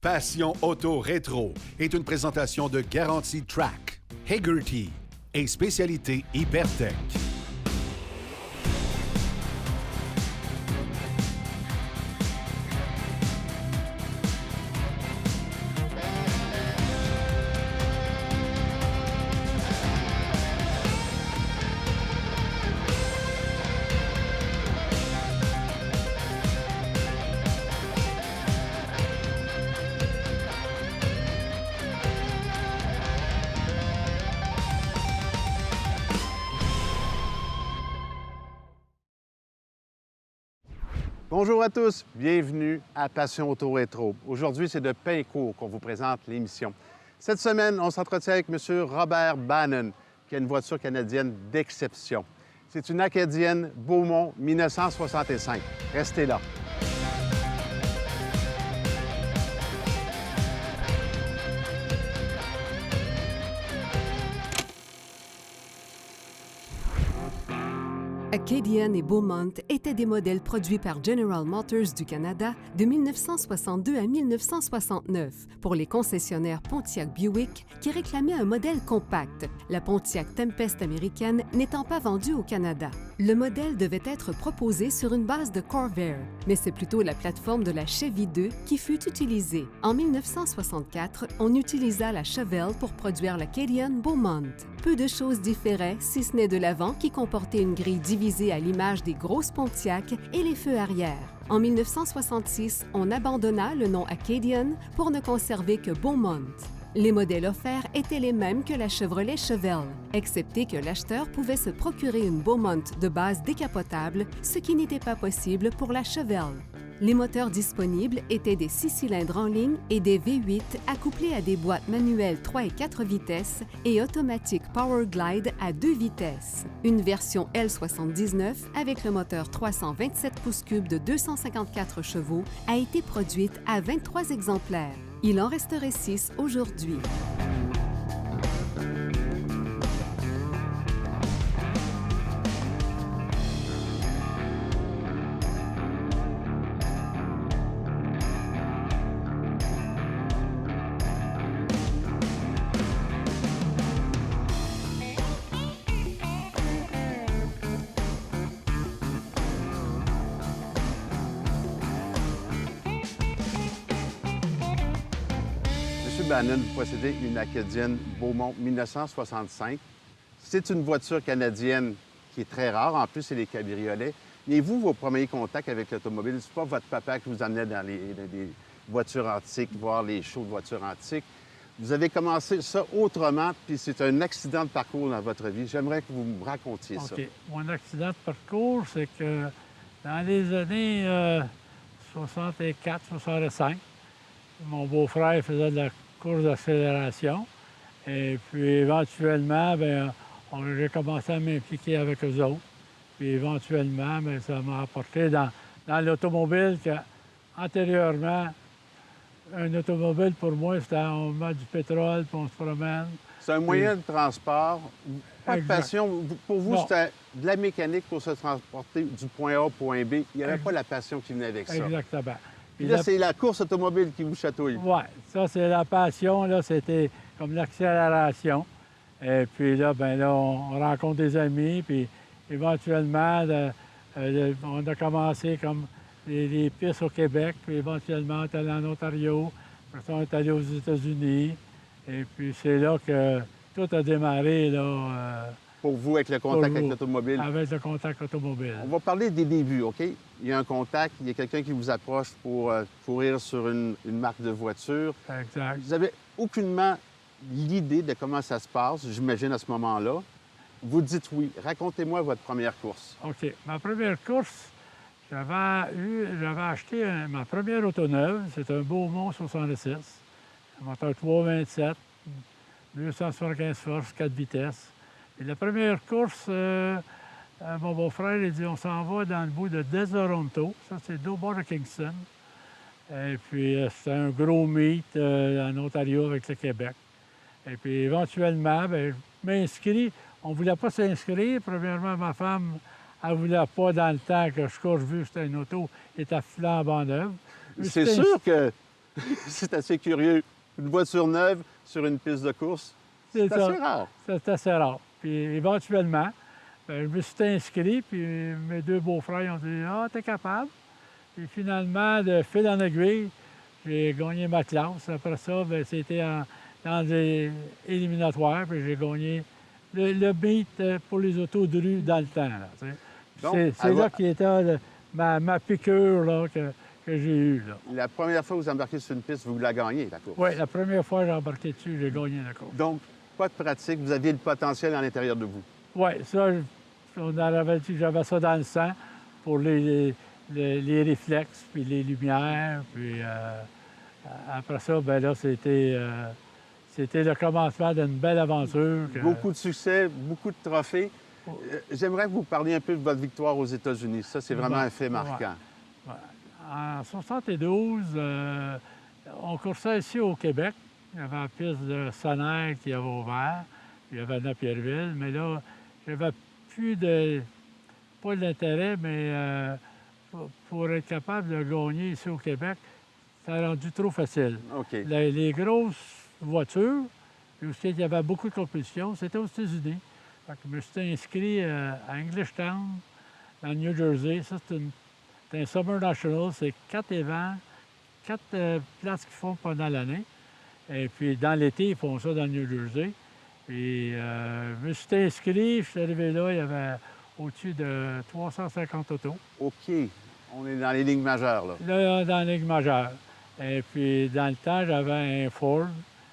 Passion Auto Rétro est une présentation de Garantie Track, Hagerty et Spécialité Hypertech. Bonjour à tous, bienvenue à Passion Auto Rétro. Aujourd'hui, c'est de Pincourt qu'on vous présente l'émission. Cette semaine, on s'entretient avec M. Robert Bannon, qui a une voiture canadienne d'exception. C'est une Acadienne Beaumont 1965. Restez là. Acadian et Beaumont étaient des modèles produits par General Motors du Canada de 1962 à 1969 pour les concessionnaires Pontiac Buick qui réclamaient un modèle compact, la Pontiac Tempest américaine n'étant pas vendue au Canada. Le modèle devait être proposé sur une base de Corvair, mais c'est plutôt la plateforme de la Chevy 2 qui fut utilisée. En 1964, on utilisa la Chevelle pour produire l'Acadian Beaumont. Peu de choses différaient, si ce n'est de l'avant qui comportait une grille divisée à l'image des grosses Pontiac et les feux arrière. En 1966, on abandonna le nom Acadian pour ne conserver que Beaumont. Les modèles offerts étaient les mêmes que la Chevrolet Chevelle, excepté que l'acheteur pouvait se procurer une Beaumont de base décapotable, ce qui n'était pas possible pour la Chevelle. Les moteurs disponibles étaient des 6 cylindres en ligne et des V8 accouplés à des boîtes manuelles 3 et 4 vitesses et automatiques Power Glide à 2 vitesses. Une version L79 avec le moteur 327 pouces cubes de 254 chevaux a été produite à 23 exemplaires. Il en resterait 6 aujourd'hui. M. Bannon, vous possédez une Acadienne Beaumont 1965. C'est une voiture canadienne qui est très rare. En plus, c'est les cabriolets. Et vous, vos premiers contacts avec l'automobile, c'est pas votre papa qui vous amenait dans les voitures antiques, voir les shows de voitures antiques. Vous avez commencé ça autrement, puis c'est un accident de parcours dans votre vie. J'aimerais que vous me racontiez ça. OK. Mon accident de parcours, c'est que dans les années 64-65, mon beau-frère faisait de la course d'accélération. Et puis, éventuellement, j'ai commencé à m'impliquer avec eux autres. Puis, éventuellement, ça m'a apporté dans l'automobile qu'antérieurement, un automobile, pour moi, c'était on met du pétrole, puis on se promène. C'est un moyen de transport. Pas de passion. Pour vous, c'était de la mécanique pour se transporter du point A au point B. Il n'y avait pas la passion qui venait avec ça. Exactement. Puis là, c'est la course automobile qui vous chatouille. Oui, ça, c'est la passion. Là, c'était comme l'accélération. Et puis là, on rencontre des amis. Puis éventuellement, on a commencé comme les pistes au Québec. Puis éventuellement, on est allé en Ontario. Après ça, on est allé aux États-Unis. Et puis c'est là que tout a démarré, là. Pour vous, avec le contact avec l'automobile? Avec le contact automobile. On va parler des débuts, OK? Il y a un contact, il y a quelqu'un qui vous approche pour courir sur une marque de voiture. Exact. Vous n'avez aucunement l'idée de comment ça se passe, j'imagine, à ce moment-là. Vous dites oui. Racontez-moi votre première course. OK. Ma première course, j'avais acheté ma première auto neuve. C'est un Beaumont 66, un moteur 327, 275 forces, 4 vitesses. Et la première course, mon beau-frère, il dit, on s'en va dans le bout de Desoronto. Ça, c'est au bord de Kingston. Et puis, c'était un gros meet en Ontario avec le Québec. Et puis, éventuellement, je m'inscris. On ne voulait pas s'inscrire. Premièrement, ma femme, elle ne voulait pas dans le temps que je cours, vu que c'était une auto qui était flambant neuve. C'est sûr que C'est assez curieux. Une voiture neuve sur une piste de course, c'est ça. assez rare. C'est assez rare. Puis éventuellement, je me suis inscrit, puis mes deux beaux-frères ont dit « Ah, t'es capable ». Puis finalement, de fil en aiguille, j'ai gagné ma classe. Après ça, c'était dans des éliminatoires, puis j'ai gagné le beat pour les autos de rue dans le temps. C'est là qui était ma piqûre là, que j'ai eue. Là. La première fois que vous embarquez sur une piste, vous la gagnez, la course. Oui, la première fois que j'ai embarqué dessus, j'ai gagné la course. Donc, pas de pratique, vous aviez le potentiel à l'intérieur de vous. Oui, ça, on avait dit que j'avais ça dans le sang pour les réflexes, puis les lumières. Puis après ça, bien là, c'était le commencement d'une belle aventure. Beaucoup de succès, beaucoup de trophées. J'aimerais que vous parliez un peu de votre victoire aux États-Unis. Ça, c'est vraiment un fait marquant. Ouais. En 72, on coursait ici au Québec. Il y avait la piste de Sonnaire qui avait ouvert. Il y avait Napierville. Mais là, j'avais plus de... pas l'intérêt, mais pour être capable de gagner ici au Québec, ça a rendu trop facile. OK. Les grosses voitures, puis aussi il y avait beaucoup de compétition, c'était aux États-Unis. Fait que je me suis inscrit à Englishtown, dans le New Jersey. Ça, c'est un Summer National. C'est 4 événements, 4 places qu'ils font pendant l'année. Et puis, dans l'été, ils font ça dans le New Jersey. Et je me suis inscrit, je suis arrivé là, il y avait au-dessus de 350 autos. OK. On est dans les lignes majeures, là. Là, dans les lignes majeures. Et puis, dans le temps, j'avais un Ford,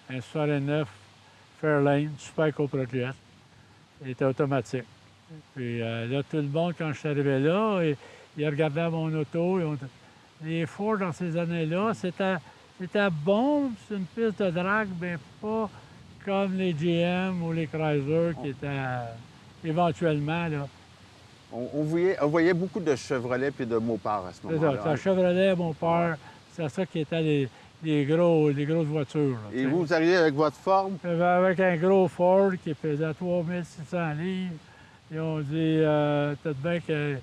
un 69 Fairlane, Super Cobra Jet. Il était automatique. Puis là, tout le monde, quand je suis arrivé là, il regardait mon auto. Les Ford, dans ces années-là, c'était bon, c'est une piste de drague, mais pas comme les GM ou les Chrysler qui étaient éventuellement, là. On voyait beaucoup de Chevrolet puis de Mopar à ce moment-là. C'est ça, Chevrolet, mon père, c'est ça qui était les grosses voitures. Là, et vous arrivez avec votre forme? Avec un gros Ford qui pesait 3600 livres. Ils ont dit peut-être bien que je ne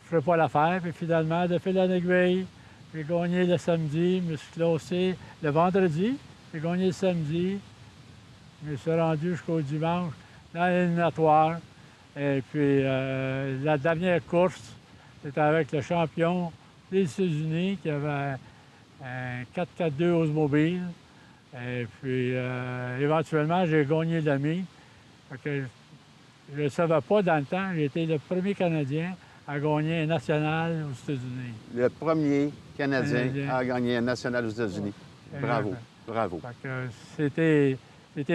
ferais pas l'affaire. Puis finalement, de fil en aiguille, j'ai gagné le samedi, je me suis classé le vendredi, j'ai gagné le samedi, je me suis rendu jusqu'au dimanche dans l'éliminatoire. Et puis la dernière course, c'était avec le champion des États-Unis qui avait un 4x4-2 Oldsmobile. Et puis éventuellement, j'ai gagné l'ami. Je ne savais pas dans le temps, j'ai été le premier Canadien à gagner un national aux États-Unis. Le premier Canadien à gagner un national aux États-Unis. Bravo, bravo. C'était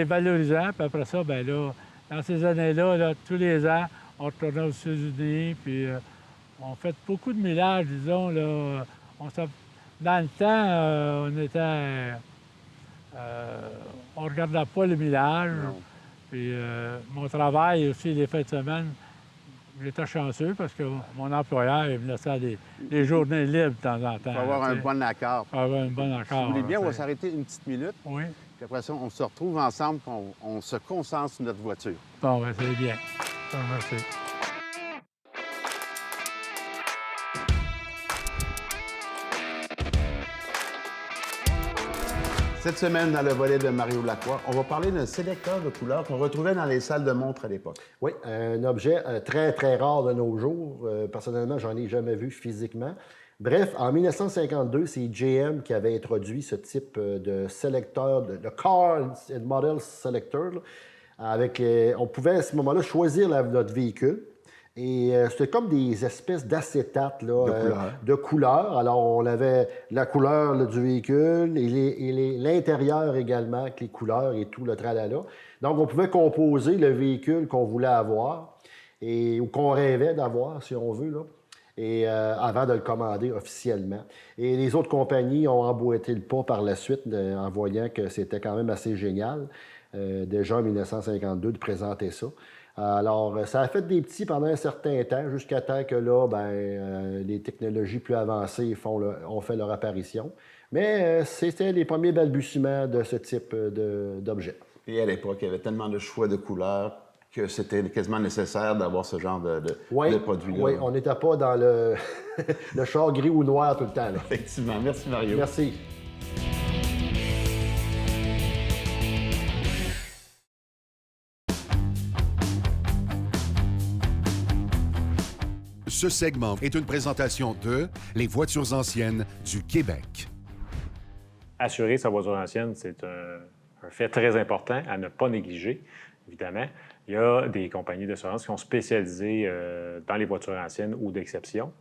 valorisant. Puis après ça, bien là, dans ces années-là, là, tous les ans, on retournait aux États-Unis, puis on fait beaucoup de millages, disons. Là, dans le temps, on ne regardait pas le millage. Puis mon travail aussi, les fins de semaine, j'étais chanceux parce que mon employeur, il me laissait des journées libres de temps en temps. Il faut avoir un bon accord. Il faut avoir un bon accord. Si vous voulez bien, on va s'arrêter une petite minute. Oui. Puis après ça, on se retrouve ensemble, on se concentre sur notre voiture. Bon, ben, c'est bien. Merci. Cette semaine, dans le volet de Mario Lacroix, on va parler d'un sélecteur de couleurs qu'on retrouvait dans les salles de montre à l'époque. Oui, un objet très, très rare de nos jours. Personnellement, j'en ai jamais vu physiquement. Bref, en 1952, c'est GM qui avait introduit ce type de sélecteur, de Car and Model Selector. Là, on pouvait à ce moment-là choisir notre véhicule. Et c'était comme des espèces d'acétates de couleurs. Alors, on avait la couleur là, du véhicule et l'intérieur également, avec les couleurs et tout, le tralala. Donc, on pouvait composer le véhicule qu'on voulait avoir ou qu'on rêvait d'avoir, si on veut, là, et avant de le commander officiellement. Et les autres compagnies ont emboîté le pas par la suite en voyant que c'était quand même assez génial, déjà en 1952, de présenter ça. Alors, ça a fait des petits pendant un certain temps, jusqu'à temps que là, les technologies plus avancées ont fait leur apparition. Mais c'était les premiers balbutiements de ce type d'objet. Et à l'époque, il y avait tellement de choix de couleurs que c'était quasiment nécessaire d'avoir ce genre de produit-là. Oui, on n'était pas dans le char gris ou noir tout le temps. Là. Effectivement. Merci, Mario. Merci. Ce segment est une présentation de Les voitures anciennes du Québec. Assurer sa voiture ancienne, c'est un fait très important à ne pas négliger, évidemment. Il y a des compagnies d'assurance qui sont spécialisées dans les voitures anciennes ou d'exception.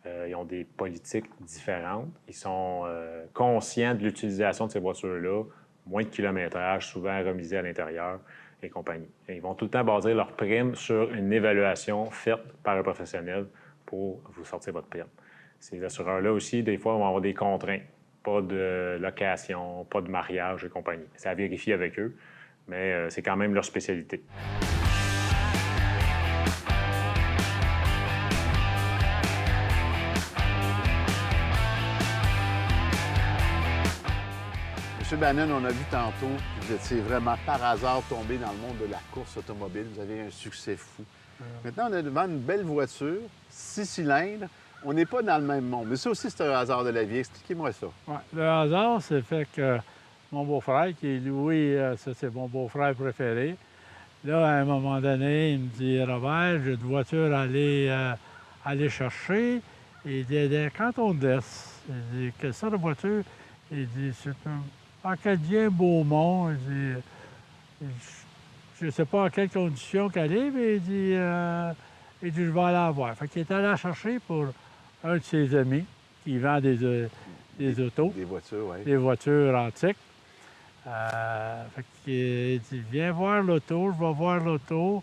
Ils ont des politiques différentes. Ils sont conscients de l'utilisation de ces voitures-là, moins de kilométrage, souvent remisés à l'intérieur et compagnie. Et ils vont tout le temps baser leur prime sur une évaluation faite par un professionnel pour vous sortir votre prime. Ces assureurs-là aussi, des fois, vont avoir des contraintes. Pas de location, pas de mariage et compagnie. C'est à vérifier avec eux, mais c'est quand même leur spécialité. M. Bannon, on a vu tantôt que vous étiez vraiment par hasard tombé dans le monde de la course automobile. Vous avez un succès fou. Maintenant, on est devant une belle voiture, 6 cylindres. On n'est pas dans le même monde. Mais ça aussi, c'est un hasard de la vie. Expliquez-moi ça. Ouais, le hasard, c'est fait que mon beau-frère, qui est Louis, ça c'est mon beau-frère préféré, là, à un moment donné, il me dit « Robert, j'ai une voiture à aller chercher. » Il dit « Quand on laisse. » Il dit « Quelle sorte de voiture? » Il dit « C'est un Acadien Beaumont. » Il dit « Je ne sais pas à quelles conditions qu'elle est, mais il dit « Je vais aller la voir. » Fait qu'il est allé la chercher pour un de ses amis qui vend des autos. Des voitures, oui. Des voitures antiques. Fait qu'il dit, viens voir l'auto, je vais voir l'auto.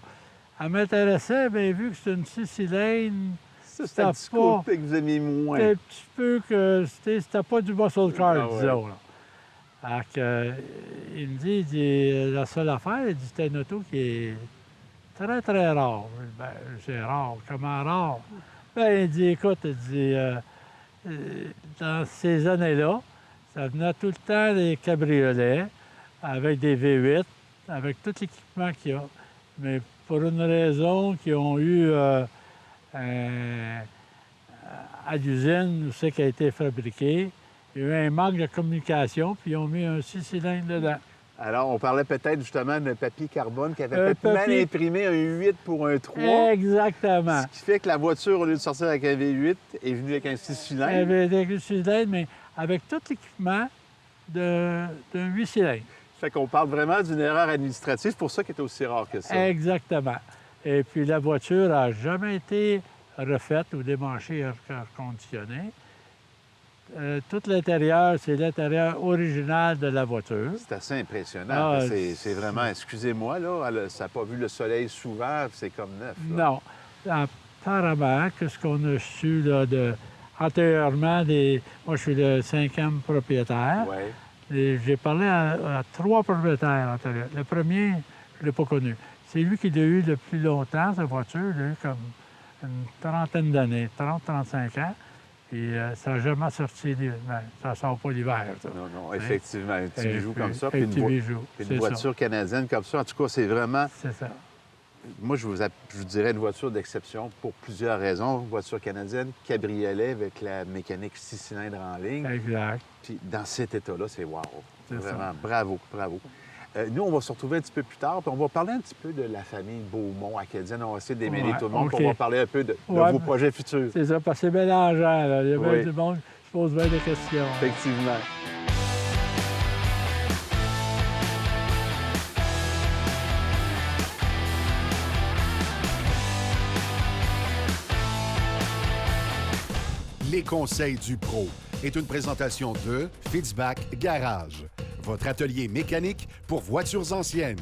Elle m'intéressait, bien vu que c'est une 6 cylindres. Ça, c'est un petit côté que vous aimez moins. C'était un petit peu que c'était pas du muscle car, disons. Là. Alors que, il me dit, la seule affaire, il dit, c'était une auto qui est très, très rare. Ben, c'est rare. Comment rare? Ben, il dit, écoute, il dit, dans ces années-là, ça venait tout le temps des cabriolets avec des V8, avec tout l'équipement qu'il y a. Mais pour une raison qu'ils ont eu à l'usine où c'est qui a été fabriqué, il y a eu un manque de communication, puis ils ont mis un 6 cylindres dedans. Alors, on parlait peut-être justement d'un papier carbone qui avait peut-être mal imprimé un 8 pour un 3. Exactement. Ce qui fait que la voiture, au lieu de sortir avec un V8, est venue avec un 6 cylindres. Avec un 6 cylindres, mais avec tout l'équipement d'un 8 cylindres. Fait qu'on parle vraiment d'une erreur administrative, c'est pour ça qu'elle est aussi rare que ça. Exactement. Et puis la voiture n'a jamais été refaite ou démanchée et reconditionnée. Tout l'intérieur, c'est l'intérieur original de la voiture. C'est assez impressionnant. Ah, c'est vraiment, excusez-moi, là, ça n'a pas vu le soleil souvent, c'est comme neuf. Là. Non. Apparemment, que ce qu'on a su là, antérieurement, moi je suis le 5e propriétaire. Ouais. Et j'ai parlé à 3 propriétaires antérieurs. Le premier, je ne l'ai pas connu. C'est lui qui l'a eu le plus longtemps, sa voiture. Il a eu comme une trentaine d'années, 30-35 ans. Puis ça n'a jamais sorti, ça ne sort pas l'hiver. Ça. Non, effectivement, un petit bijou comme ça. Un petit bijou. Une voiture canadienne comme ça. En tout cas, c'est vraiment... C'est ça. Moi, je vous dirais une voiture d'exception pour plusieurs raisons. Une voiture canadienne, cabriolet avec la mécanique 6 cylindres en ligne. Exact. Puis dans cet état-là, c'est wow. C'est Vraiment, ça. Bravo. Nous, on va se retrouver un petit peu plus tard, puis on va parler un petit peu de la famille Beaumont acadienne. On va essayer de démêler tout le monde, puis on va parler un peu de vos projets futurs. C'est ça, parce que c'est mélangeant. Là. Il y a bien du monde qui se pose bien des questions. Effectivement. Les conseils du pro est une présentation de Fitzbach Garage, votre atelier mécanique pour voitures anciennes.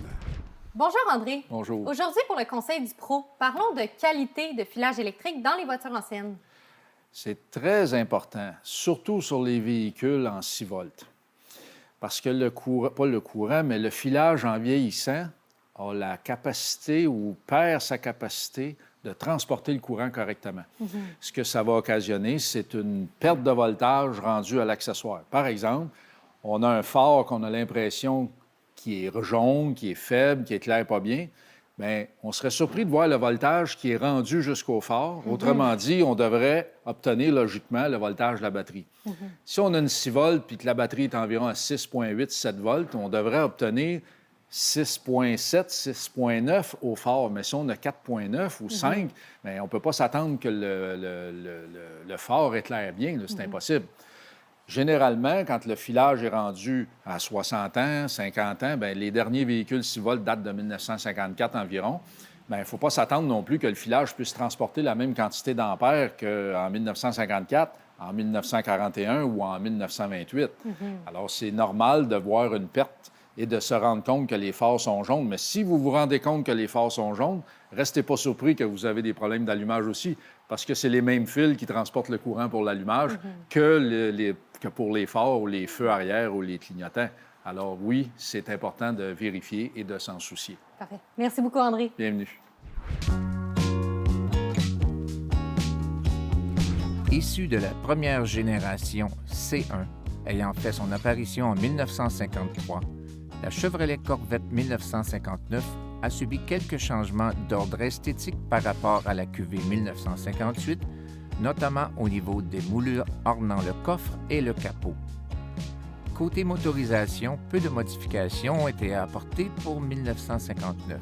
Bonjour André. Bonjour. Aujourd'hui, pour le Conseil du Pro, parlons de qualité de filage électrique dans les voitures anciennes. C'est très important, surtout sur les véhicules en 6 volts. Parce que le filage en vieillissant a la capacité ou perd sa capacité de transporter le courant correctement. Ce que ça va occasionner, c'est une perte de voltage rendue à l'accessoire. Par exemple, on a un phare qu'on a l'impression qui est jaune, qui est faible, qui éclaire pas bien. Bien, on serait surpris de voir le voltage qui est rendu jusqu'au phare. Autrement dit, on devrait obtenir logiquement le voltage de la batterie. Si on a une 6 volts puis que la batterie est environ à 6,8-7 volts, on devrait obtenir 6,7, 6,9 au phare. Mais si on a 4,9 ou 5, bien, on ne peut pas s'attendre que le phare éclaire bien. Là, c'est impossible. Généralement, quand le filage est rendu à 60 ans, 50 ans, bien, les derniers véhicules 6 volts datent de 1954 environ. Bien, il ne faut pas s'attendre non plus que le filage puisse transporter la même quantité d'ampères qu'en 1954, en 1941 ou en 1928. Alors, c'est normal de voir une perte et de se rendre compte que les phares sont jaunes. Mais si vous vous rendez compte que les phares sont jaunes, restez pas surpris que vous avez des problèmes d'allumage aussi, parce que c'est les mêmes fils qui transportent le courant pour l'allumage que pour les phares ou les feux arrière ou les clignotants. Alors oui, c'est important de vérifier et de s'en soucier. Parfait. Merci beaucoup, André. Bienvenue. Issu de la première génération C1, ayant fait son apparition en 1953, la Chevrolet Corvette 1959 a subi quelques changements d'ordre esthétique par rapport à la QV 1958, notamment au niveau des moulures ornant le coffre et le capot. Côté motorisation, peu de modifications ont été apportées pour 1959.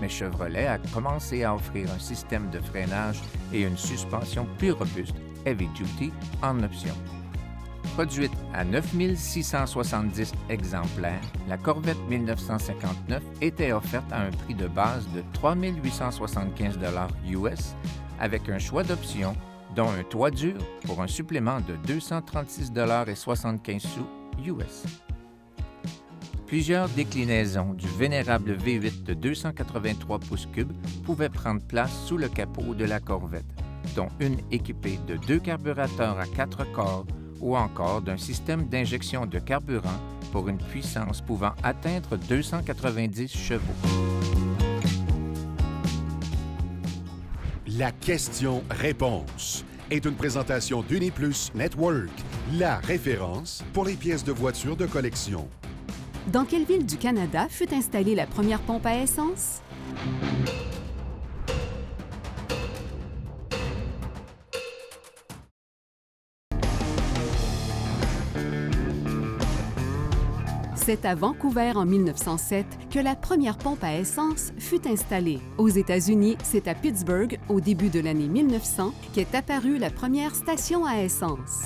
Mais Chevrolet a commencé à offrir un système de freinage et une suspension plus robuste, Heavy Duty, en option. Produite à 9 670 exemplaires, la Corvette 1959 était offerte à un prix de base de 3 875 US avec un choix d'options, dont un toit dur pour un supplément de 236,75 US. Plusieurs déclinaisons du vénérable V8 de 283 pouces cubes pouvaient prendre place sous le capot de la Corvette, dont une équipée de 2 carburateurs à 4 corps ou encore d'un système d'injection de carburant pour une puissance pouvant atteindre 290 chevaux. La question-réponse est une présentation d'Uniplus Network, la référence pour les pièces de voitures de collection. Dans quelle ville du Canada fut installée la première pompe à essence? C'est à Vancouver en 1907 que la première pompe à essence fut installée. Aux États-Unis, c'est à Pittsburgh, au début de l'année 1900, qu'est apparue la première station à essence.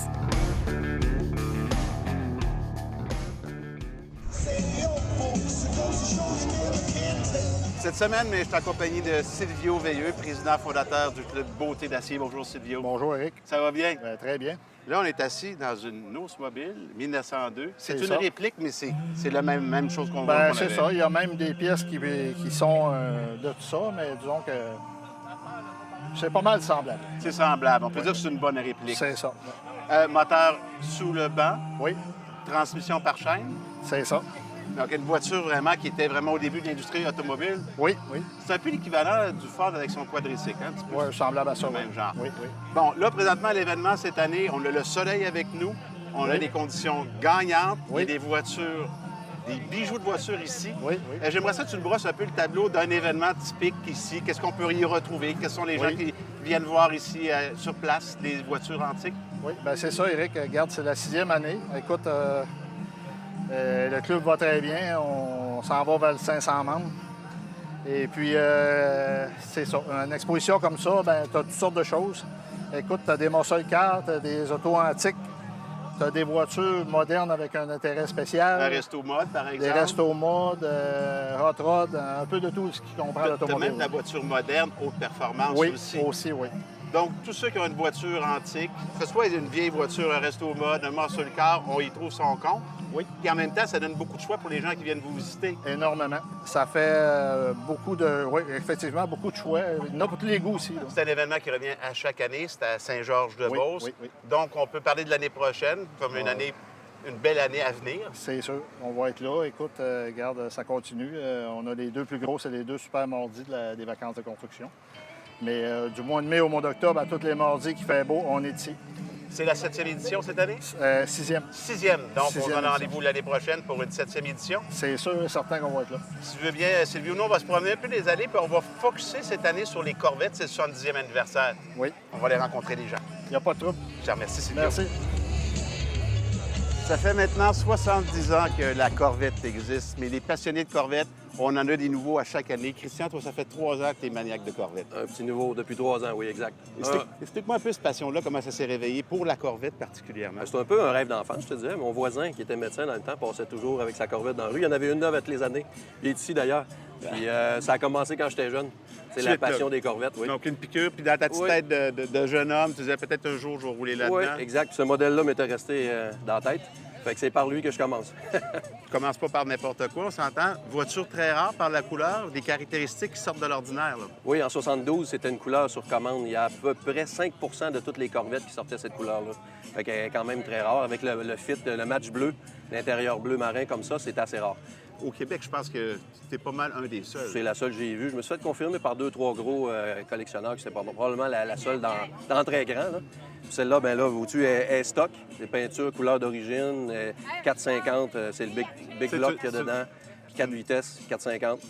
Cette semaine, je suis accompagné de Silvio Veilleux, président fondateur du Club Beauté d'Acier. Bonjour, Silvio. Bonjour, Eric. Ça va bien? Très bien. Là, on est assis dans une Oldsmobile 1902. C'est une réplique, mais c'est la même chose qu'on voit. C'est ça. Il y a même des pièces qui sont de tout ça, mais disons que c'est pas mal semblable. C'est semblable. On peut dire que c'est une bonne réplique. C'est ça. Moteur sous le banc. Oui. Transmission par chaîne. C'est ça. Donc, une voiture vraiment qui était vraiment au début de l'industrie automobile. Oui, oui. C'est un peu l'équivalent du Ford avec son quadricycle, hein, un petit peu. Oui, semblable à ça. Même genre. Oui, oui. Bon, là, présentement, à l'événement cette année, on a le soleil avec nous. On a des conditions gagnantes. Oui. Il y a des voitures, des bijoux de voitures ici. Oui, oui. J'aimerais ça que tu nous brosses un peu le tableau d'un événement typique ici. Qu'est-ce qu'on peut y retrouver? Quels sont les gens qui viennent voir ici sur place des voitures antiques? Oui, bien c'est ça, Eric. Regarde, c'est la 6e année. Écoute, le club va très bien. On s'en va vers le 500 membres. Et puis, c'est ça. Une exposition comme ça, bien, tu as toutes sortes de choses. Écoute, tu as des muscle cars, tu as des autos antiques, tu as des voitures modernes avec un intérêt spécial. Un resto mode, par exemple. Des restos mode, hot rod, un peu de tout ce qui comprend l'automobile. Tu as même la voiture moderne, haute performance aussi. Oui, aussi, oui. Donc, tous ceux qui ont une voiture antique, que ce soit une vieille voiture, un resto mode, un muscle car, on y trouve son compte. Oui. Et en même temps, ça donne beaucoup de choix pour les gens qui viennent vous visiter. Énormément. Ça fait beaucoup de... Oui, effectivement, beaucoup de choix. Il y en a pour tous les goûts aussi. C'est un événement qui revient à chaque année. C'est à Saint-Georges-de-Beauce. Oui, oui. Donc, on peut parler de l'année prochaine comme une belle année à venir. C'est sûr. On va être là. Écoute, regarde, ça continue. On a les deux plus gros, c'est les deux super mardis des vacances de construction. Mais du mois de mai au mois d'octobre, à tous les mardis qu'il fait beau, on est ici. C'est la 7e édition cette année? 6e. 6e. Donc, on donne rendez-vous l'année prochaine pour une 7e édition. C'est sûr et certain qu'on va être là. Si tu veux bien, Silvio, nous, on va se promener un peu les allées, puis on va focusser cette année sur les Corvettes. C'est le 70e anniversaire. Oui. On va aller rencontrer les gens. Il n'y a pas de trouble. Je te remercie, Silvio. Merci. Ça fait maintenant 70 ans que la Corvette existe, mais les passionnés de Corvette, on en a des nouveaux à chaque année. Christian, toi, ça fait 3 ans que tu es maniaque de Corvette. Un petit nouveau depuis 3 ans, oui, exact. Explique-moi un peu cette passion-là, comment ça s'est réveillé pour la Corvette particulièrement. C'est un peu un rêve d'enfant, je te disais. Mon voisin, qui était médecin dans le temps, passait toujours avec sa Corvette dans la rue. Il y en avait une neuve toutes les années. Il est ici, d'ailleurs. Puis ça a commencé quand j'étais jeune. C'est la passion des Corvettes, oui. Donc, une piqûre, puis dans ta petite tête de jeune homme, tu disais peut-être un jour, je vais rouler là-dedans. Oui, exact. Ce modèle-là m'était resté dans la tête. Fait que c'est par lui que je commence. Tu commences pas par n'importe quoi, on s'entend. Voiture très rare par la couleur, des caractéristiques qui sortent de l'ordinaire. Là. Oui, en 72, c'était une couleur sur commande. Il y a à peu près 5 de toutes les Corvettes qui sortaient cette couleur-là. Fait qu'elle est quand même très rare. Avec le fit, le match bleu, l'intérieur bleu marin comme ça, c'est assez rare. Au Québec, je pense que tu es pas mal un des seuls. C'est la seule que j'ai vue. Je me suis fait confirmer par 2-3 gros collectionneurs que c'était probablement la seule dans très grand. Là. Celle-là, bien là, vois-tu, est stock. Les peintures, couleur d'origine, 450, c'est le big block qu'il y a dedans. Puis 4 vitesses, 450.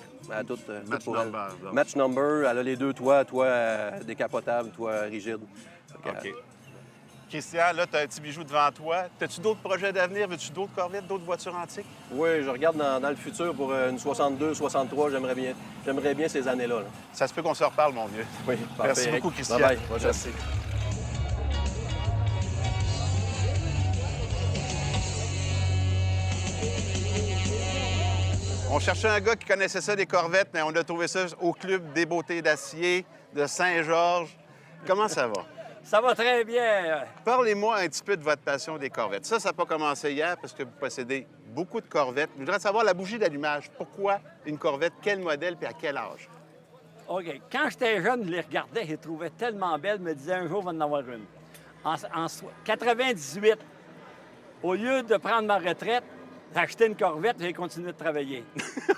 Tout pour elle. Match number, elle a les deux toits décapotables, toits rigides. OK. Christian, là, tu as un petit bijou devant toi. As-tu d'autres projets d'avenir? Veux-tu d'autres Corvettes, d'autres voitures antiques? Oui, je regarde dans le futur pour une 62, 63. J'aimerais bien ces années-là. Là. Ça se peut qu'on se reparle, mon vieux. Oui, merci beaucoup, Christian. Bye-bye. Merci. On cherchait un gars qui connaissait ça, des Corvettes, mais on a trouvé ça au Club des Beautés d'Acier de Saint-Georges. Comment ça va? Ça va très bien. Parlez-moi un petit peu de votre passion des Corvettes. Ça n'a pas commencé hier parce que vous possédez beaucoup de Corvettes. Je voudrais savoir la bougie d'allumage. Pourquoi une Corvette? Quel modèle et à quel âge? OK. Quand j'étais jeune, je les regardais, je les trouvais tellement belles, je me disais un jour, il va en avoir une. En 98, au lieu de prendre ma retraite, j'ai acheté une Corvette et j'ai continué de travailler.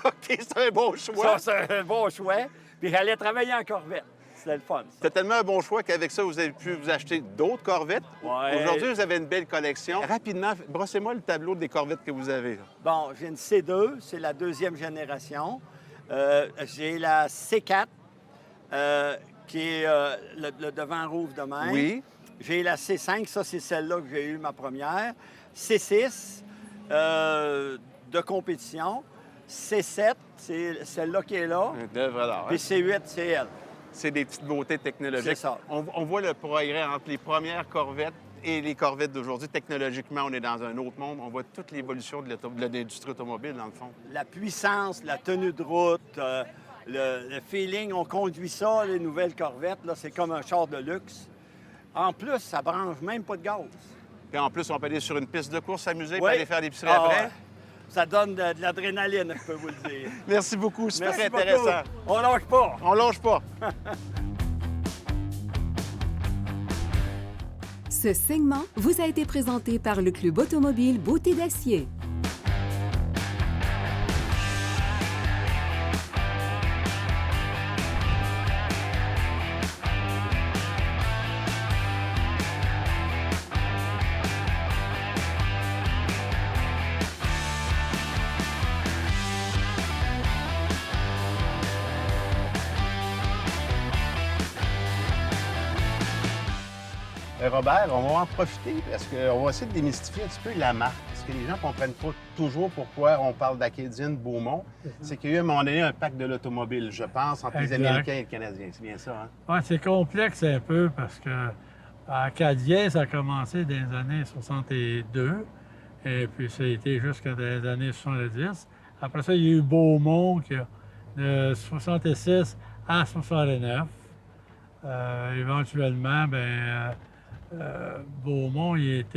OK, c'est un bon choix. Ça, c'est un bon choix. Puis j'allais travailler en Corvette. C'était le fun. C'était tellement un bon choix qu'avec ça, vous avez pu vous acheter d'autres Corvettes. Ouais. Aujourd'hui, vous avez une belle collection. Rapidement, brossez-moi le tableau des Corvettes que vous avez. Bon, j'ai une C2, c'est la deuxième génération. J'ai la C4, qui est le devant rouge de même. Oui. J'ai la C5, ça, c'est celle-là que j'ai eue ma première. C6, de compétition. C7, c'est celle-là qui est là. Une œuvre d'art. Puis C8, c'est elle. C'est des petites beautés technologiques. C'est ça. On voit le progrès entre les premières Corvettes et les Corvettes d'aujourd'hui. Technologiquement, on est dans un autre monde. On voit toute l'évolution de l'industrie automobile, dans le fond. La puissance, la tenue de route, le feeling, on conduit ça, les nouvelles Corvettes, là, c'est comme un char de luxe. En plus, ça branche même pas de gaz. Puis en plus, on peut aller sur une piste de course, s'amuser, Oui. puis aller faire l'épicerie après. Ouais. Ça donne de l'adrénaline, je peux vous le dire. Merci beaucoup, super Merci intéressant. Beaucoup. On lâche pas. On lâche pas. Ce segment vous a été présenté par le Club automobile Beauté d'Acier. Robert, on va en profiter parce qu'on va essayer de démystifier un petit peu la marque. Parce que les gens ne comprennent pas toujours pourquoi on parle d'Acadienne Beaumont. C'est qu'il y a eu à un moment donné un pacte de l'automobile, je pense, entre les Américains et les Canadiens. C'est bien ça, hein? Oui, c'est complexe un peu parce que Acadien, ça a commencé dans les années 62 et puis ça a été jusqu'à les années 70. Après ça, il y a eu Beaumont qui a de 66 à 69. Éventuellement, Beaumont, ils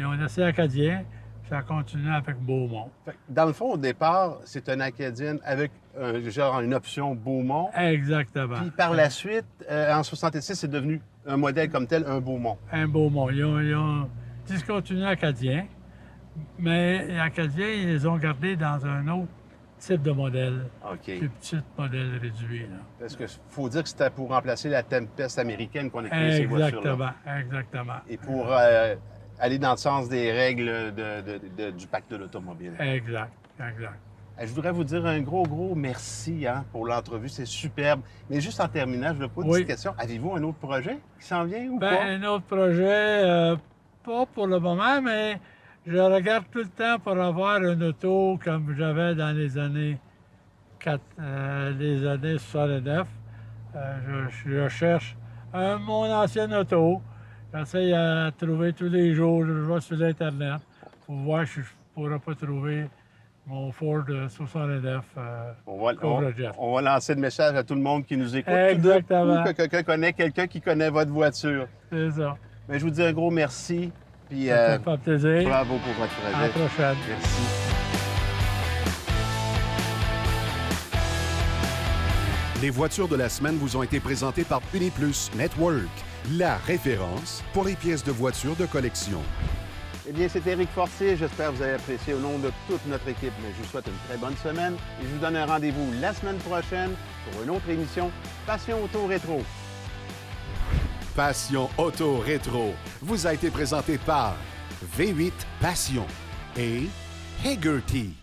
ont laissé Acadien, puis ça a continué avec Beaumont. Dans le fond, au départ, c'est un Acadienne avec une option Beaumont. Exactement. Puis par la suite, en 66, c'est devenu un modèle comme tel, un Beaumont. Un Beaumont. Ils ont discontinué Acadien, mais Acadien, ils les ont gardés dans un autre type de modèle. OK. Plus petit modèle réduit. Là. Parce qu'il faut dire que c'était pour remplacer la Tempest américaine qu'on a créée ces voitures-là. Exactement. Et pour aller dans le sens des règles du pacte de l'automobile. Exact. Je voudrais vous dire un gros merci pour l'entrevue. C'est superbe. Mais juste en terminant, je voulais poser une petite question. Avez-vous un autre projet qui s'en vient ou pas? Un autre projet, pas pour le moment, mais Je regarde tout le temps pour avoir une auto comme j'avais dans les années 69. Je cherche mon ancienne auto. J'essaie à trouver tous les jours. Je vais sur l'Internet pour voir si je ne pourrais pas trouver mon Ford 69 Cobra Jet. On va lancer le message à tout le monde qui nous écoute. Exactement. Ou que quelqu'un connaît quelqu'un qui connaît votre voiture. C'est ça. Mais je vous dis un gros merci. Puis, Ça fait plaisir. bravo pour votre projet. À la prochaine. Merci. Les voitures de la semaine vous ont été présentées par Uniplus Network, la référence pour les pièces de voitures de collection. Eh bien, c'est Éric Fortier. J'espère que vous avez apprécié au nom de toute notre équipe. Mais je vous souhaite une très bonne semaine et je vous donne un rendez-vous la semaine prochaine pour une autre émission Passion Auto Rétro. Passion Auto Rétro vous a été présenté par V8 Passion et Hagerty.